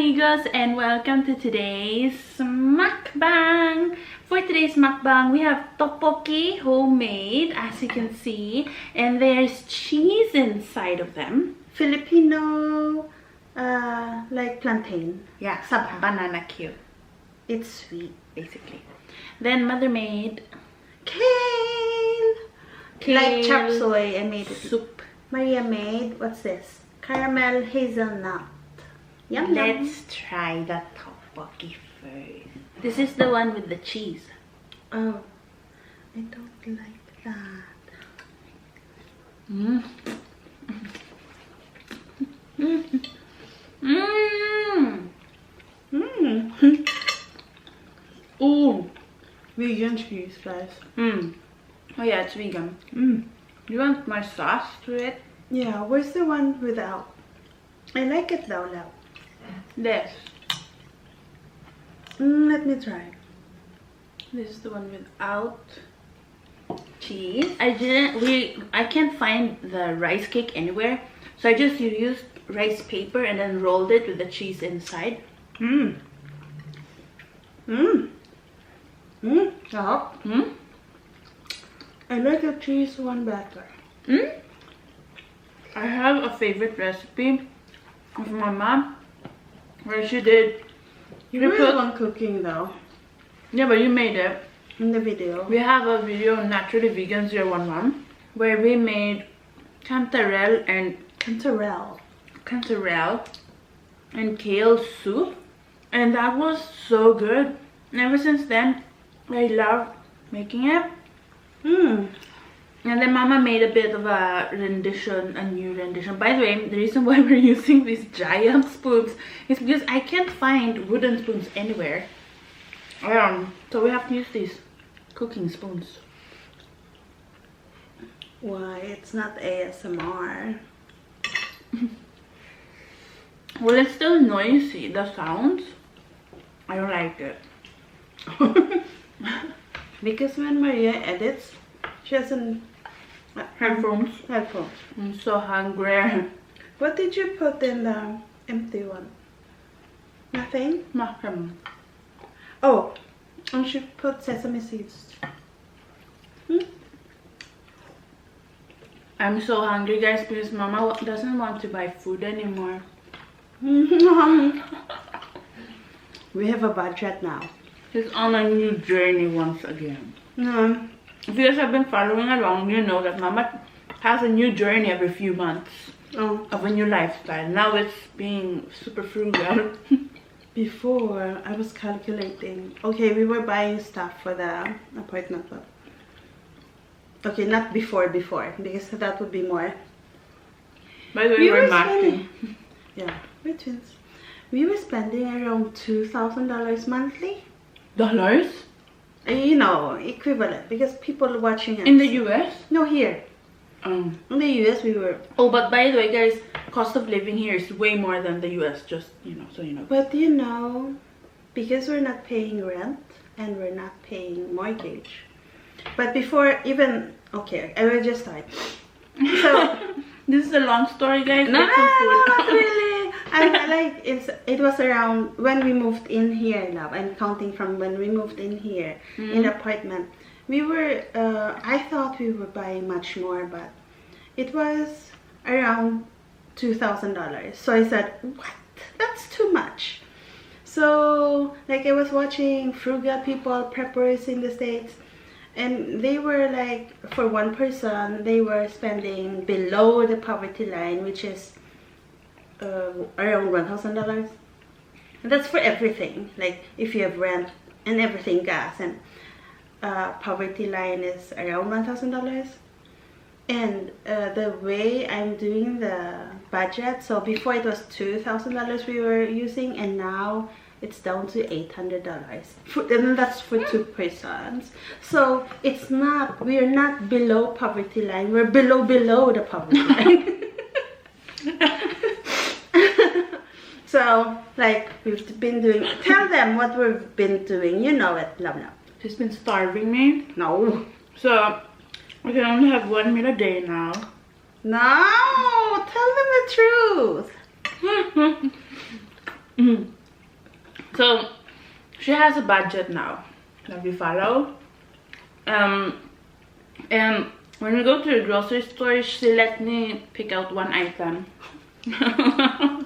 amigos, and welcome to today's mukbang. For today's mukbang, we have tteokbokki, homemade, as you can see, and there's cheese inside of them. Filipino, like plantain. Yeah, some banana cue. It's sweet. Basically. Then mother made Kale! Like chop suey, I made it. Soup. Maria made, what's this? Caramel hazelnut. Yum, Let's try the tteokbokki first. This is the one with the cheese. Oh, I don't like that. Mmm. Mmm. Mmm. Ooh. Vegan cheese, guys. Mmm. Oh yeah, it's vegan. You want my sauce to it? Yeah, where's the one without? I like it though, love. This. Let me try. This is the one without cheese. I can't find the rice cake anywhere, so I just used rice paper and then rolled it with the cheese inside. Mmm. Mmm. Mmm. Yeah. Mm? I like the cheese one better. Mm? I have a favorite recipe of my mom where she did. You were the one cooking though. Yeah, but you made it. In the video. We have a video on Naturally Vegan 011 where we made cantarell and kale soup, and that was so good. And ever since then, I love making it. Mmm. And then Mama made a bit of a rendition, a new rendition. By the way, the reason why we're using these giant spoons is because I can't find wooden spoons anywhere. So we have to use these cooking spoons. Why? It's not ASMR. Well, it's still noisy, the sounds. I don't like it. Because when Maria edits, she has Headphones. headphones. I'm so hungry. What did you put in the empty one? Nothing? Nothing. Oh, and she put sesame seeds. I'm so hungry, guys, because Mama doesn't want to buy food anymore. We have a budget now. She's on a new journey once again. No. If you guys have been following along, you know that Mama has a new journey every few months of a new lifestyle. Now it's being super frugal. Before, I was calculating. Okay, we were buying stuff for the appointment. Okay, not before, because that would be more. By the way, we're masking. Yeah, we're twins. We were spending around $2,000 monthly. Dollars? You know, equivalent, because people watching us. In the US? No, here. In the US we were. Oh, but by the way, guys, cost of living here is way more than the US, just, you know, so you know. But you know, because we're not paying rent and we're not paying mortgage. But before even, okay, I will just start. So, this is a long story, guys. No, not really. It was around when we moved in here, love. I'm counting from when we moved in here in the apartment. We were, I thought we were buying much more, but it was around $2,000. So I said, what? That's too much. So, like, I was watching frugal people, preppers in the States, and they were like, for one person, they were spending below the poverty line, which is around $1,000. And that's for everything. Like, if you have rent and everything, gas, and poverty line is around $1,000. And the way I'm doing the budget, so before it was $2,000 we were using, and now it's down to $800, and that's for 2 persons. So it's not, we're not below poverty line, we're below the poverty line. So, like, we've been doing, tell them what we've been doing, you know it, love. She's been starving me. No. So, I can only have 1 meal a day now. No, tell them the truth. So she has a budget now that we follow. And when we go to the grocery store, she let me pick out one item. No.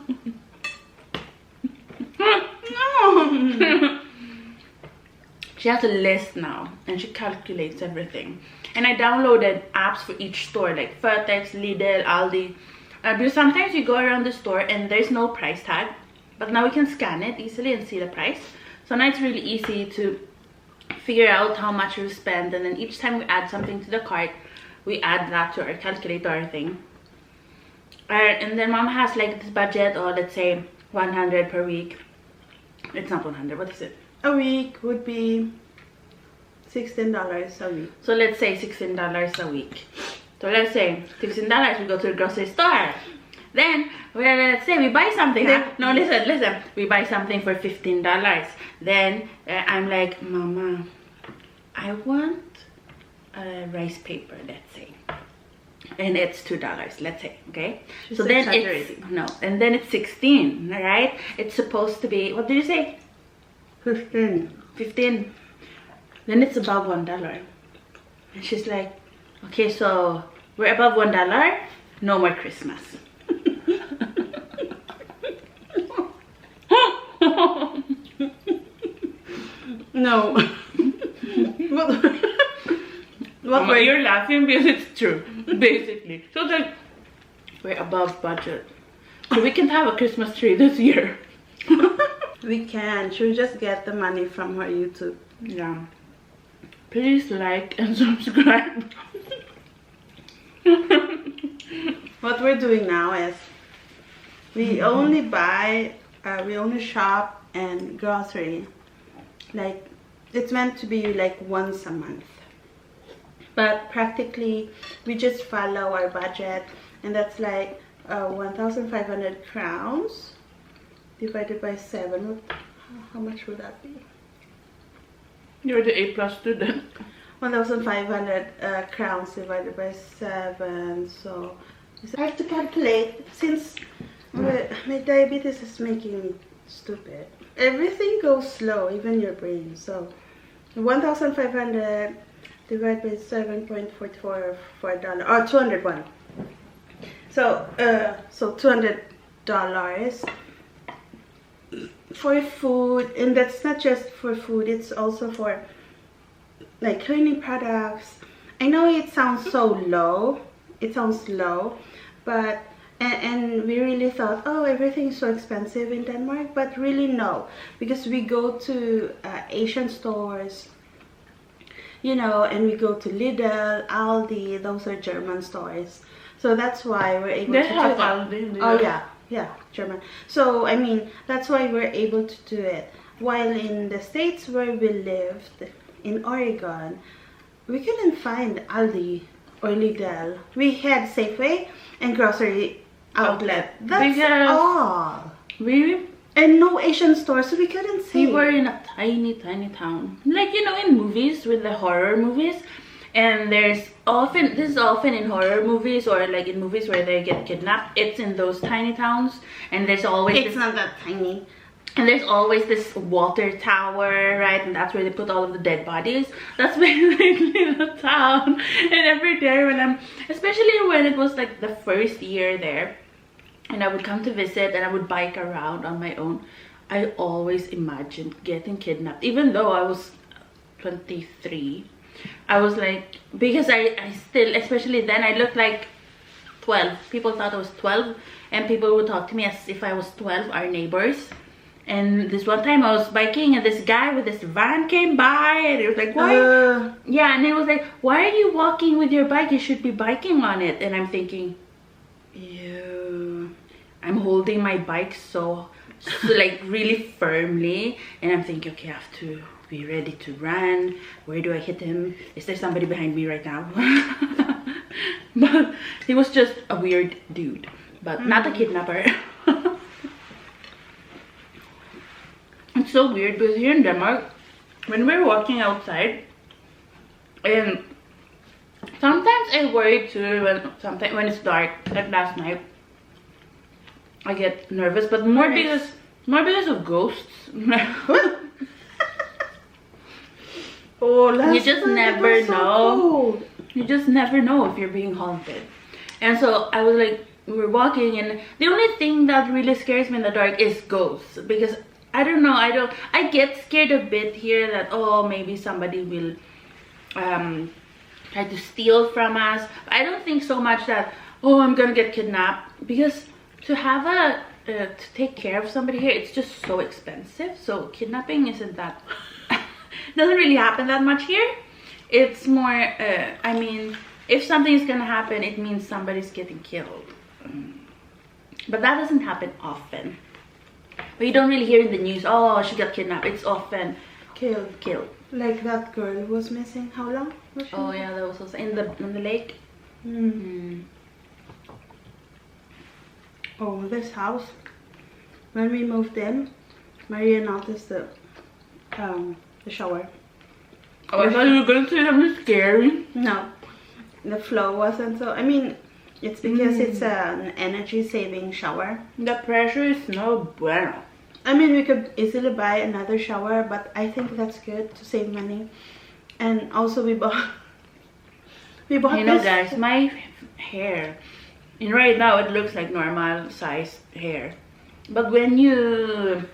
She has a list now and she calculates everything. And I downloaded apps for each store like Vertex, Lidl, Aldi. Because sometimes you go around the store and there's no price tag. But now we can scan it easily and see the price. So now it's really easy to figure out how much we spend. And then each time we add something to the cart, we add that to our calculator thing. And then mom has like this budget, or let's say 100 per week. It's not 100, what is it? A week would be $16 a week. So let's say $16 a week. So let's say $16, we go to the grocery store. Then, well, let's say we buy something. No, listen. We buy something for $15. Then I'm like, Mama, I want rice paper, let's say. And it's $2, let's say, okay? So then it's, no, and then it's 16, right? It's supposed to be, what did you say? 15. Then it's above $1. And she's like, okay, so we're above $1, no more Christmas. No. What you're laughing because it's true, basically. So like, we're above budget. So we can have a Christmas tree this year. We can. She'll just get the money from her YouTube. Yeah. Please like and subscribe. What we're doing now is we only buy, we only shop and grocery. Like, it's meant to be like once a month. But practically, we just follow our budget. And that's like 1,500 crowns divided by 7. How much would that be? You're the A+ student. 1,500 crowns divided by 7. So I have to calculate, since my diabetes is making me stupid. Everything goes slow, even your brain. So 1,500 divided by 7.44 or $201. So $200 for food, and that's not just for food, it's also for like cleaning products. I know it sounds so low, but and we really thought, oh, everything's so expensive in Denmark, but really no, because we go to Asian stores, you know, and we go to Lidl, Aldi, those are German stores. So that's why we're able to do it. Aldi, oh yeah, German. So I mean, that's why we're able to do it. While in the States where we lived, in Oregon, we couldn't find Aldi or Lidl. We had Safeway and grocery outlet. That's all. Really? And no Asian stores, so we couldn't see. We were in a tiny town. Like, you know, in movies, with the horror movies. And this is often in horror movies, or like in movies where they get kidnapped. It's in those tiny towns. And there's always It's not that tiny. And there's always this water tower, right? And that's where they put all of the dead bodies. That's basically the town. And every day when especially when it was like the first year there, and I would come to visit and I would bike around on my own, I always imagined getting kidnapped. Even though I was 23, I was like, because I still, especially then, I looked like 12. People thought I was 12, and people would talk to me as if I was 12, our neighbors. And this one time I was biking and this guy with this van came by, and he was like, why? Yeah, and he was like, why are you walking with your bike? You should be biking on it. And I'm thinking, ew. I'm holding my bike so like really firmly, and I'm thinking, okay, I have to be ready to run. Where do I hit him? Is there somebody behind me right now? But he was just a weird dude, but not a kidnapper. It's so weird because here in Denmark, when we're walking outside, and sometimes I worry too when it's dark, like last night, I get nervous, but more because More because of ghosts. Oh, You just never know. You just never know if you're being haunted. And so I was like, we were walking, and the only thing that really scares me in the dark is ghosts, because I don't know, I get scared a bit here that, oh, maybe somebody will try to steal from us. I don't think so much that, oh, I'm gonna get kidnapped, because to have to take care of somebody here, it's just so expensive. So kidnapping isn't that doesn't really happen that much here. It's more I mean, if something is gonna happen, it means somebody's getting killed, but that doesn't happen often. But you don't really hear in the news, oh, she got kidnapped. It's often killed. Like that girl who was missing. How long was she? Oh yeah, that was also in the lake. Oh, this house, when we moved in, Maria noticed the shower. Oh, I thought you were going to say something scary. No, the flow wasn't so. I mean, it's because it's an energy saving shower. The pressure is no bueno. I mean, we could easily buy another shower, but I think that's good to save money. And also we bought you know, guys, my hair, and right now it looks like normal size hair, but when you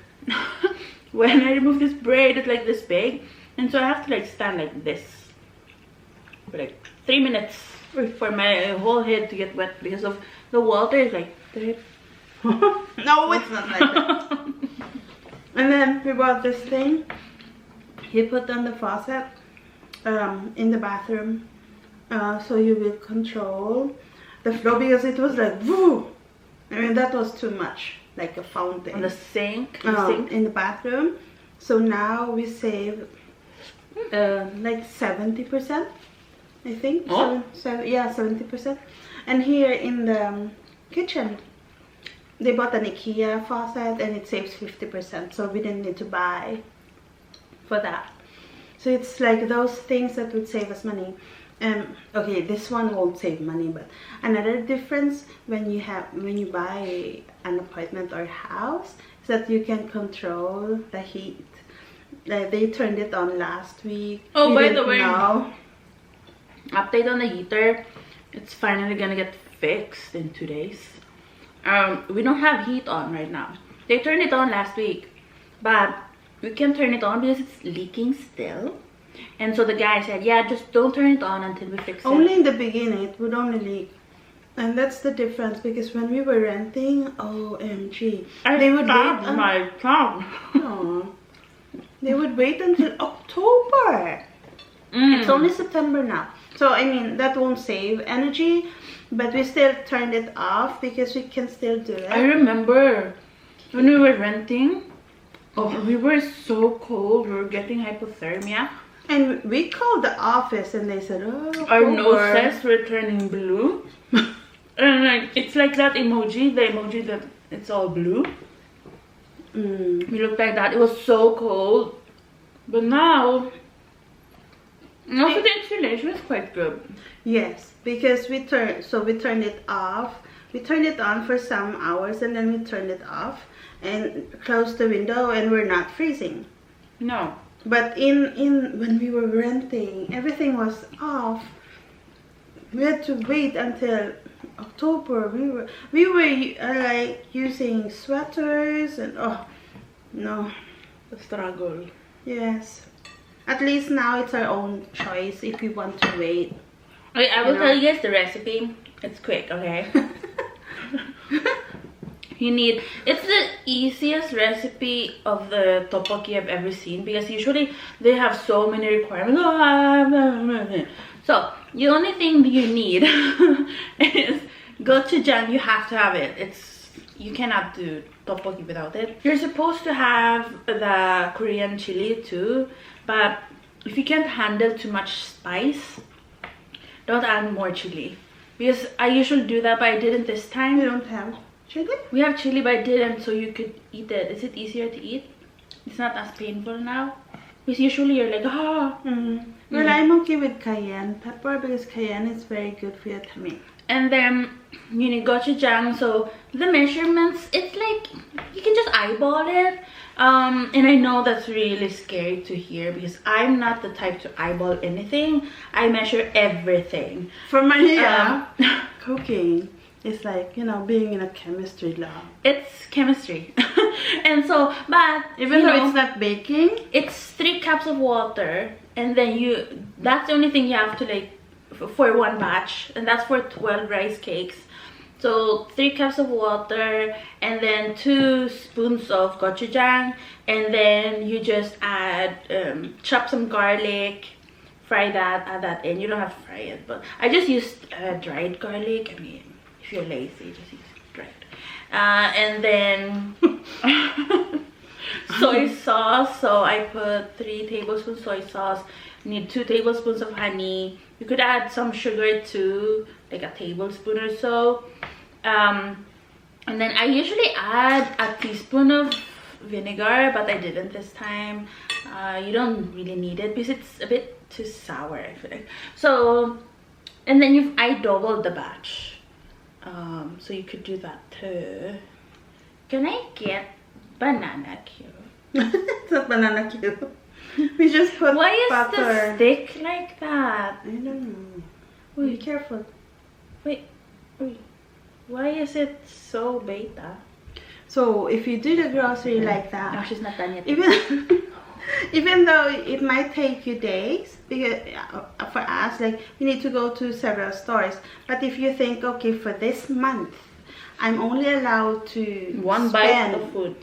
when I remove this braid, it's like this big, and so I have to like stand like this for like 3 minutes for my whole head to get wet because of the water is like drip. No, it's not like that. And then we bought this thing. He put on the faucet in the bathroom, so you will control the flow, because it was like woo. I mean, that was too much, like a fountain. On the sink, in the bathroom. So now we save like 70%, I think. Oh. Yeah, 70%. And here in the kitchen, they bought an IKEA faucet and it saves 50%, so we didn't need to buy for that. So it's like those things that would save us money. Okay, this one won't save money, but another difference when you buy an apartment or house is that you can control the heat. Like they turned it on last week. Oh, by the way, know. Update on the heater. It's finally gonna get fixed in 2 days. We don't have heat on right now. They turned it on last week, but we can't turn it on because it's leaking still. And so the guy said, yeah, just don't turn it on until we fix it. Only in the beginning it would only leak. And that's the difference, because when we were renting, OMG, they would wait my tongue. Oh, they would wait until October. It's only September now. So I mean, that won't save energy, but we still turned it off because we can still do it. I remember when we were renting, we were so cold, we were getting hypothermia. And we called the office and they said, oh, our noses were turning blue. And like, it's like that emoji, the emoji that it's all blue. We looked like that. It was so cold. But now, also the insulation is quite good. Yes, because we turned it off. We turned it on for some hours and then we turned it off and closed the window, and we're not freezing. No. But when we were renting, everything was off. We had to wait until October. We were like using sweaters and no, The struggle. Yes. At least now it's our own choice if we want to wait. Okay, I will tell you guys the recipe. It's quick, okay? It's the easiest recipe of the tteokbokki I've ever seen, because usually they have so many requirements. So the only thing you need is gochujang. You have to have it. You cannot do tteokbokki without it. You're supposed to have the Korean chili too, but if you can't handle too much spice, don't add more chili, because I usually do that, but I didn't this time. We don't have chili? We have chili, but I didn't, so you could eat it. Is it easier to eat? It's not as painful now, because usually you're like, Well, I'm okay with cayenne pepper because cayenne is very good for your tummy. And then you need gochujang, so the measurements, it's like you can just eyeball it. And I know that's really scary to hear because I'm not the type to eyeball anything. I measure everything. For Maria, cooking is like, you know, being in a chemistry lab. It's chemistry. And so, but even though it's not baking, it's 3 cups of water, and then that's the only thing you have to like for one batch, and that's for 12 rice cakes. So 3 cups of water, and then 2 spoons of gochujang, and then you just add chop some garlic, fry that, add that in. You don't have to fry it, but I just used dried garlic. I mean, if you're lazy, just use dried. And then soy sauce. So I put 3 tablespoons soy sauce. You need 2 tablespoons of honey. You could add some sugar too, like a tablespoon or so. And then I usually add a teaspoon of vinegar, but I didn't this time. You don't really need it because it's a bit too sour, I feel like. So, and then I doubled the batch. So you could do that too. Can I get banana cube? It's not banana cube. We just put Why is butter. the stick like that? I don't know. Wait. Be careful. Wait. Why is it so beta? So if you do the grocery like that, No, she's not done yet. even though it might take you days, because for us, like, we need to go to several stores. But if you think, okay, for this month, I'm only allowed to one bite of food.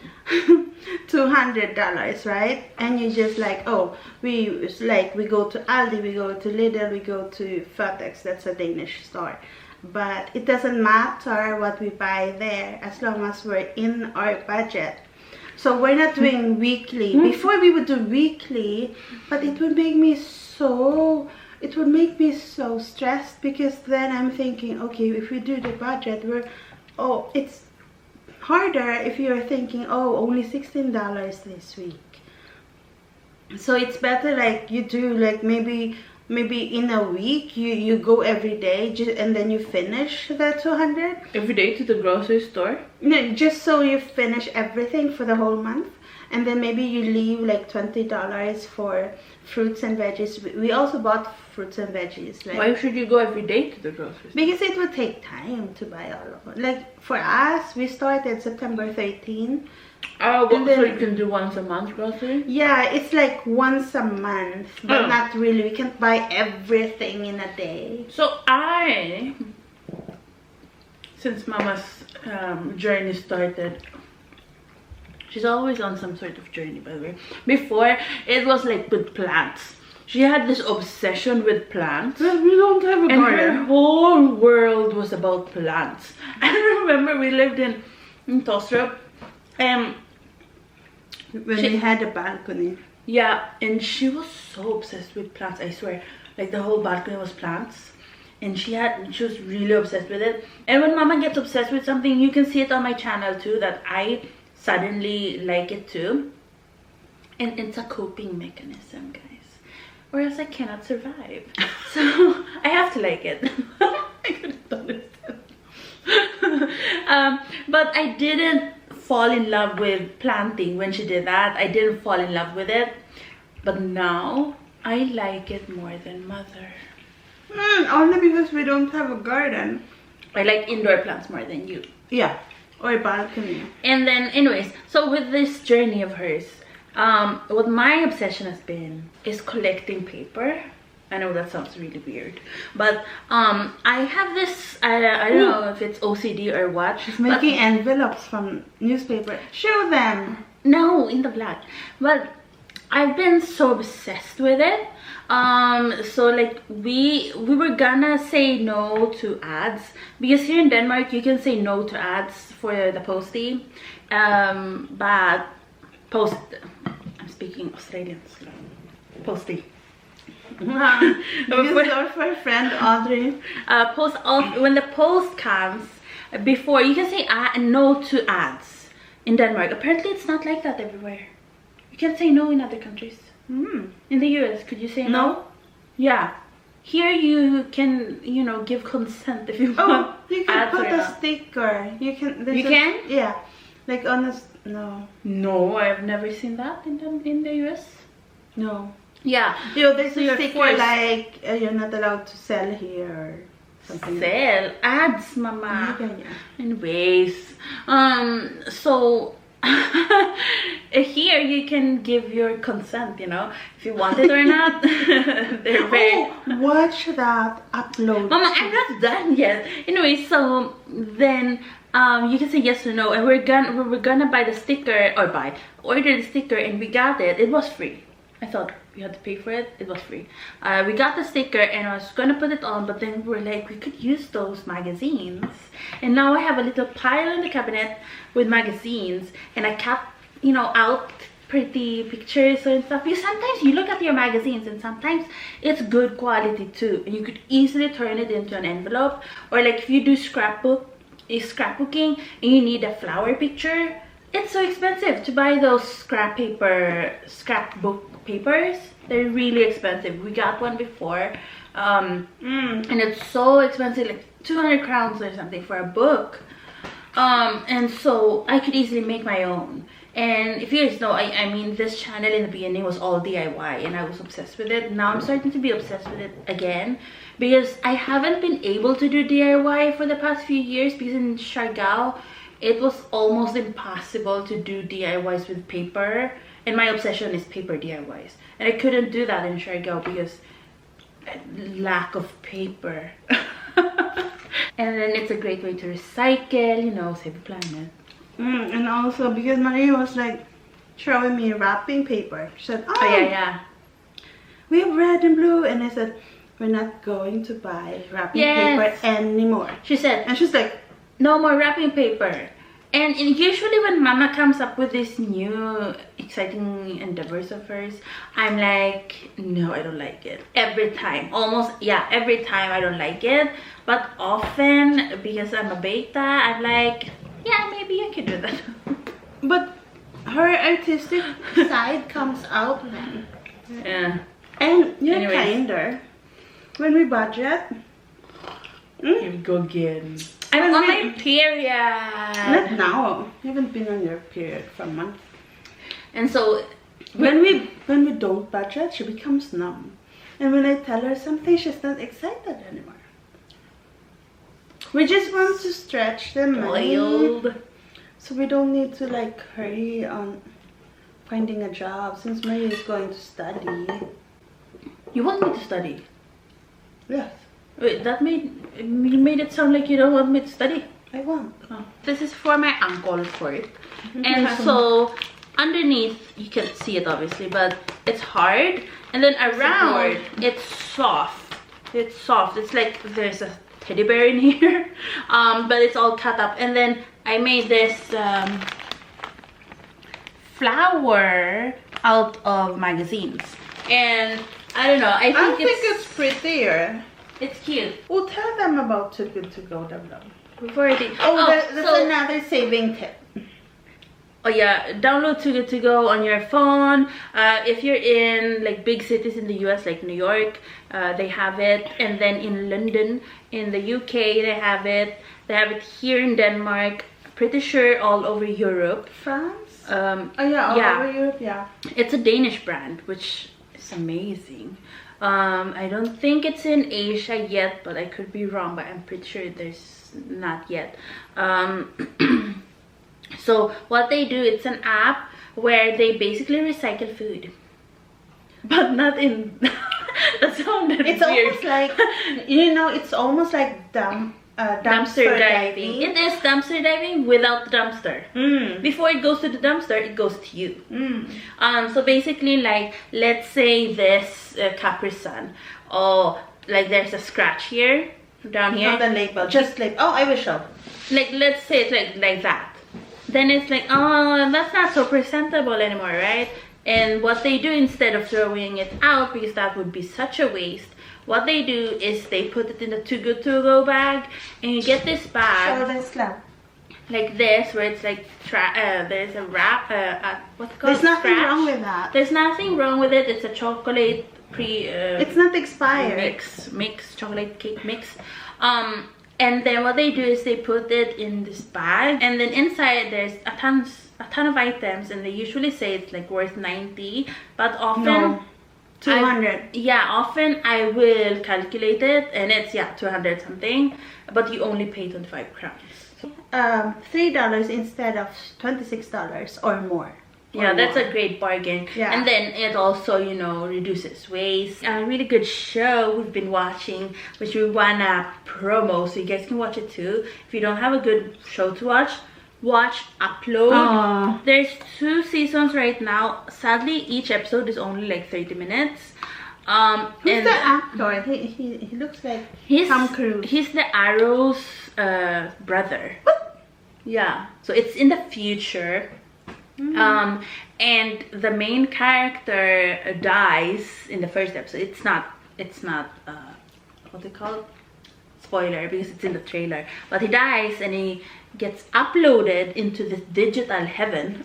$200, right? And you just like, oh, we go to Aldi, we go to Lidl, we go to Fatex, that's a Danish store. But it doesn't matter what we buy there as long as we're in our budget. So we're not doing weekly. Before we would do weekly, but it would make me so stressed, because then I'm thinking, okay, if we do the budget, it's harder if you're thinking, oh, only $16 this week. So it's better like you do like maybe in a week you go every day, and then you finish the 200 every day to the grocery store. No, just so you finish everything for the whole month, and then maybe you leave like $20 for fruits and veggies. We also bought fruits and veggies. Like, why should you go every day to the grocery store? because it would take time to buy all of it. Like for us, we started September 13. Oh, And then- so you can do once a month grocery? Yeah, it's like once a month, but Oh. not really. We can't buy everything in a day. So since Mama's journey started, she's always on some sort of journey, by the way. Before, it was like with plants. She had this obsession with plants. We don't have a And her whole world was about plants. I remember we lived in Tostrup. When we had a balcony. Yeah, and she was so obsessed with plants, I swear. Like the whole balcony was plants. And she was really obsessed with it. And when Mama gets obsessed with something, you can see it on my channel too, that I suddenly like it too. And it's a coping mechanism, guys. Or else I cannot survive. So I have to like it. I couldn't understand. But I didn't fall in love with planting when she did that. I didn't fall in love with it. But now I like it more than Mother. Only because we don't have a garden. I like indoor plants more than you. Yeah, or a balcony. And then anyways, so with this journey of hers, what my obsession has been is collecting paper. I know that sounds really weird, but I have this, I don't know if it's OCD or what. She's making envelopes from newspaper. Show them. No, in the vlog. But I've been so obsessed with it. So like we were gonna say no to ads, because here in Denmark you can say no to ads for the postie. But I'm speaking Australian. Postie. Because our friend Audrey. When the post comes, before you can say no to ads in Denmark. Apparently it's not like that everywhere. You can say no in other countries. In the US, could you say no? Yeah. Here you can, you know, give consent if you want. Oh, you can ads put or a not. sticker. You can. You can? Yeah, like on a no. No, I've never seen that in the US. No. Yeah. You know, there's So a you're sticker forced- like you're not allowed to sell here or something. Sell ads, mama. Okay, yeah. Anyways, so here you can give your consent, you know, if you want it or not. They're very. Oh, watch that upload. Mama, I'm not done yet. Anyway, so then you can say yes or no, and we're gonna buy the sticker or order the sticker, and we got it. It was free. I thought we had to pay for it. It was free. We got the sticker and I was gonna put it on, but then we're like, we could use those magazines. And now I have a little pile in the cabinet with magazines, and I kept, you know, out pretty pictures and stuff. Because sometimes you look at your magazines and sometimes it's good quality too, and you could easily turn it into an envelope. Or like if you do scrapbooking and you need a flower picture, it's so expensive to buy those scrapbook papers. They're really expensive. We got one before, and it's so expensive, like 200 crowns or something for a book. And so I could easily make my own. And if you guys know, I mean, this channel in the beginning was all DIY and I was obsessed with it. Now I'm starting to be obsessed with it again, because I haven't been able to do DIY for the past few years, because in Siargao it was almost impossible to do DIYs with paper, and my obsession is paper DIYs, and I couldn't do that in Siargao because lack of paper. And then it's a great way to recycle, you know, save the planet. And also because Maria was like showing me wrapping paper. She said, Oh yeah, we have red and blue, and I said, we're not going to buy wrapping paper anymore. She said, and she's like, no more wrapping paper. And usually when Mama comes up with these new exciting endeavors of hers, I'm like, no, I don't like it. Every time, every time I don't like it. But often, because I'm a beta, I'm like, yeah, maybe I could do that. but her artistic side comes out then. Yeah. And you're Anyways. kinder. When we budget. Here we go again. I'm on my period. Not now. You haven't been on your period for a month. And so when we don't budget, she becomes numb. And when I tell her something, she's not excited anymore. We just want to stretch the money, so we don't need to like hurry on finding a job, since Maria is going to study. You want me to study? Yes, Wait, you made it sound like you don't want me to study. I want. Oh. This is for my ankle fork. And so underneath, you can see it obviously, but it's hard. And then around, it's soft. It's soft. It's like there's a teddy bear in here. But it's all cut up. And then I made this flower out of magazines. And I don't know, I think it's prettier. It's cute. Well, tell them about Too Good To Go, Dum Dum. We've already. That's so, another saving tip. Oh yeah, download Too Good To Go on your phone. If you're in like big cities in the US, like New York, they have it. And then in London, in the UK, they have it. They have it here in Denmark. Pretty sure all over Europe. France? All over Europe, yeah. It's a Danish brand, which is amazing. I don't think it's in Asia yet, but I could be wrong, but I'm pretty sure there's not yet. So what they do, it's an app where they basically recycle food, but not in that sounded It's weird. almost like, you know, it's almost like dumpster diving. It is dumpster diving without the dumpster. Before it goes to the dumpster, it goes to you. So basically, like, let's say this Capri Sun. Oh, like there's a scratch here, down here. Not the label, just like, oh, I will show. Like, let's say it's like that. Then it's like, oh, that's not so presentable anymore, right? And what they do, instead of throwing it out, because that would be such a waste, what they do is they put it in a Too Good To Go bag, and you get this bag. Show this lab. Like this, where it's like there's a wrap, what's it called? There's nothing Scratch. wrong with that. There's nothing wrong with it. It's a chocolate It's not expired. mix chocolate cake mix. And then what they do is they put it in this bag, and then inside there's a ton of items, and they usually say it's like worth 90, but often No, 200. often I will calculate it and it's 200 something, but you only pay 25 crowns. $3 instead of $26 or more. Yeah, that's a great bargain. Yeah. And then it also, you know, reduces waste. A really good show we've been watching, which we wanna promo, so you guys can watch it too. If you don't have a good show to watch Upload. Aww. There's 2 seasons right now. Sadly, each episode is only like 30 minutes. Who's the actor? He looks like Tom Cruise. He's the Arrow's brother. Yeah, so it's in the future. And the main character dies in the first episode. It's not what they call it? Spoiler, because it's in the trailer. But he dies and he gets uploaded into this digital heaven.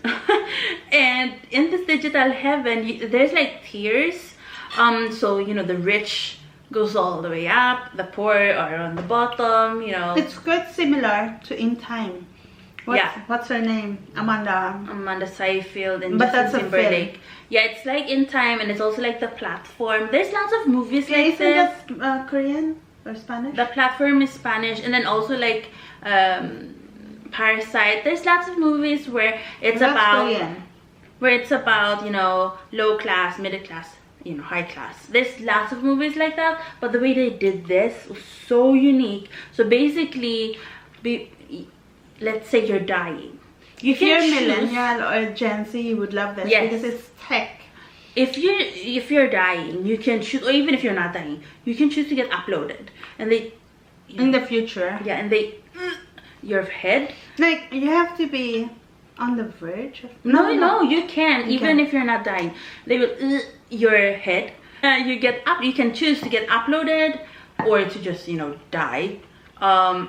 And in this digital heaven, there's like tiers. So you know, the rich goes all the way up, the poor are on the bottom, you know. It's quite similar to In Time. What's her name? Amanda Seyfried and but that's Justin a film. Timberlake. Yeah, it's like In Time, and it's also like The Platform. There's lots of movies like Isn't this. that Korean or Spanish? The Platform is Spanish, and then also like Parasite. There's lots of movies where it's about you know, low class, middle class, you know, high class. There's lots of movies like that, but the way they did this was so unique. So basically, let's say you're dying. If you're millennial or Gen Z, you would love this because it's tech. If you're dying, you can choose, or even if you're not dying, you can choose to get uploaded, and they in the future. Yeah, and they your head. Like you have to be on the verge of. No, you can even if you're not dying. They will your head. You can choose to get uploaded or to just, you know, die.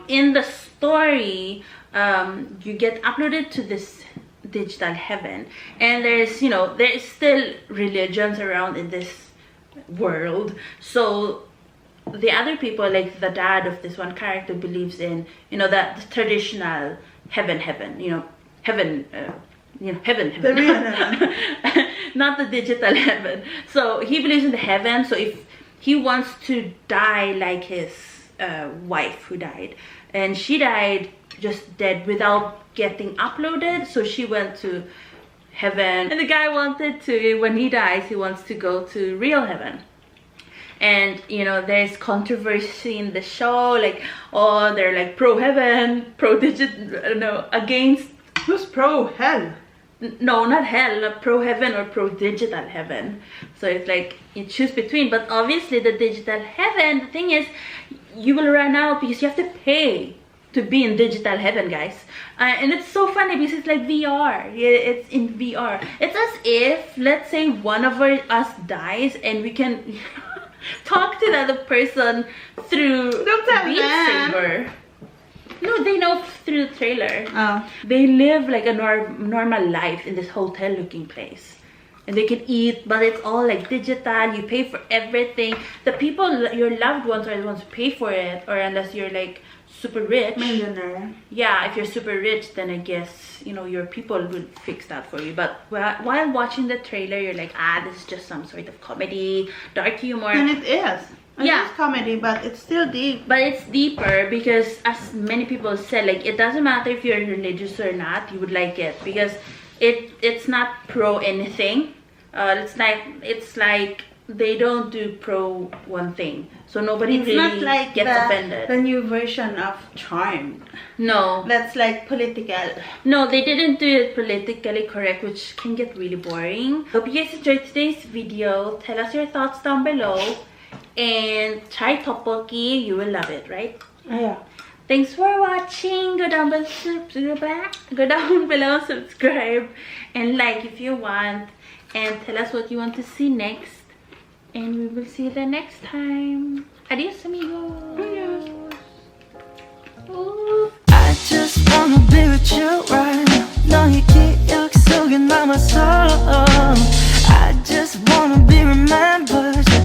In the story, you get uploaded to this digital heaven, and there's, you know, there's still religions around in this world. So the other people, like the dad of this one character, believes in, you know, that the traditional heaven, you know, heaven, The real heaven. not the digital heaven. So he believes in the heaven. So if he wants to die like his wife who died, and she died just dead without getting uploaded, so she went to heaven, and the guy wanted to, when he dies, he wants to go to real heaven. And you know, there's controversy in the show, like, oh, they're like pro heaven, pro digital, no, against. Who's pro hell? No, not hell, not pro heaven or pro digital heaven. So it's like you choose between, but obviously the digital heaven, the thing is, you will run out because you have to pay to be in digital heaven, guys. And it's so funny because it's like VR. It's in VR. It's as if, let's say, one of us dies and we can talk to the other person through Beat Saber. No, they know through the trailer. Oh. They live like a normal life in this hotel looking place. And they can eat, but it's all like digital. You pay for everything. The people, your loved ones, are the ones who pay for it. Or unless you're like super rich. Millionaire. Yeah, if you're super rich, then I guess, you know, your people would fix that for you. But while watching the trailer, you're like, this is just some sort of comedy, dark humor. And it is. It's comedy, but it's still deep. But it's deeper because, as many people said, like, it doesn't matter if you're religious or not, you would like it because it's not pro anything. It's like they don't do pro one thing, so nobody really not like gets offended. The new version of Charmed. No, that's like political. No, they didn't do it politically correct, which can get really boring. Hope you guys enjoyed today's video. Tell us your thoughts down below. And try tteokbokki, you will love it, right? Yeah. Thanks for watching. Go down below, subscribe, and like if you want. And tell us what you want to see next. And we will see you the next time. Adios, amigos. Adios. Ooh. I just wanna be with you right now. 너의 기억 속에 남아서